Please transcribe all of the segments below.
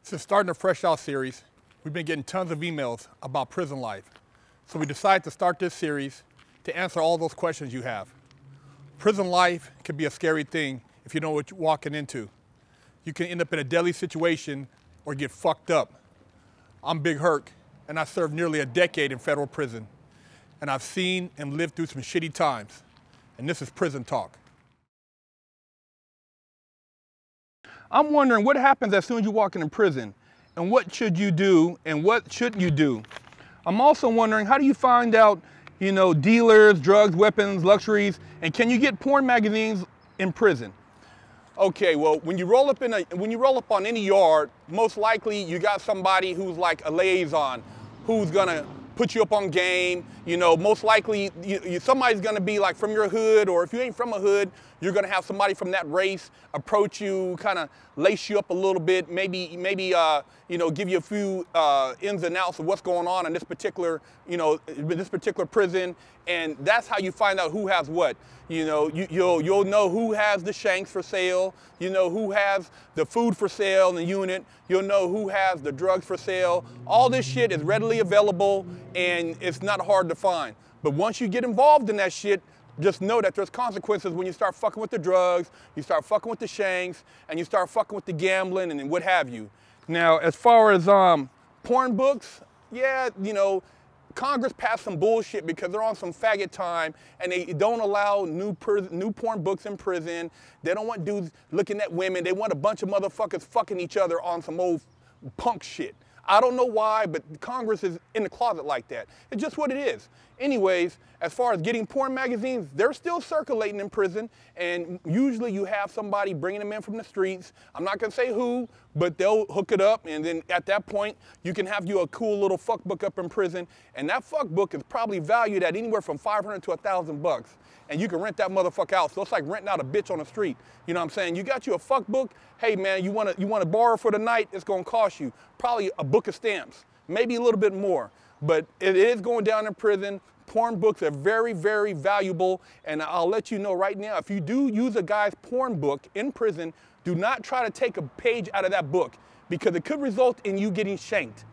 Since starting the Fresh Out series, we've been getting tons of emails about prison life. So we decided to start this series to answer all those questions you have. Prison life can be a scary thing if you know what you're walking into. You can end up in a deadly situation or get fucked up. I'm Big Herc, and I served nearly a decade in federal prison. And I've seen and lived through some shitty times. And this is Prison Talk. I'm wondering what happens as soon as you walk into prison, and what should you do and what shouldn't you do? I'm also wondering, how do you find out, dealers, drugs, weapons, luxuries, and can you get porn magazines in prison? Okay, well, when you roll up on any yard, most likely you got somebody who's like a liaison, who's gonna put you up on game. Most likely somebody's gonna be like from your hood, or if you ain't from a hood, you're gonna have somebody from that race approach you, kind of lace you up a little bit, maybe give you a few ins and outs of what's going on in this particular, prison, and that's how you find out who has what. You'll know who has the shanks for sale. You know who has the food for sale in the unit. You'll know who has the drugs for sale. All this shit is readily available, and it's not hard to find. But once you get involved in that shit, just know that there's consequences when you start fucking with the drugs, you start fucking with the shanks, and you start fucking with the gambling and what have you. Now, as far as porn books, yeah, Congress passed some bullshit because they're on some faggot time, and they don't allow new porn books in prison. They don't want dudes looking at women. They want a bunch of motherfuckers fucking each other on some old punk shit. I don't know why, but Congress is in the closet like that. It's just what it is. Anyways, as far as getting porn magazines, they're still circulating in prison, and usually you have somebody bringing them in from the streets. I'm not gonna say who, but they'll hook it up, and then at that point, you can have you a cool little fuck book up in prison, and that fuck book is probably valued at anywhere from $500 to $1,000. And you can rent that motherfucker out. So it's like renting out a bitch on the street. You know what I'm saying? You got you a fuck book. Hey man, you wanna borrow for the night? It's gonna cost you probably a book of stamps, maybe a little bit more. But it is going down in prison. Porn books are very, very valuable. And I'll let you know right now, if you do use a guy's porn book in prison, do not try to take a page out of that book, because it could result in you getting shanked.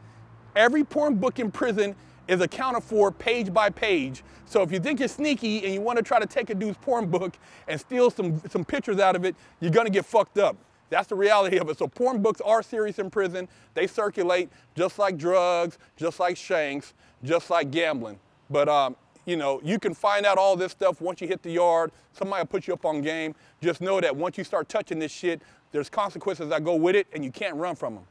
Every porn book in prison is accounted for page by page. So if you think you're sneaky and you want to try to take a dude's porn book and steal some pictures out of it, you're gonna get fucked up. That's the reality of it. So porn books are serious in prison. They circulate just like drugs, just like shanks, just like gambling. But you can find out all this stuff once you hit the yard. Somebody will put you up on game. Just know that once you start touching this shit, there's consequences that go with it, and you can't run from them.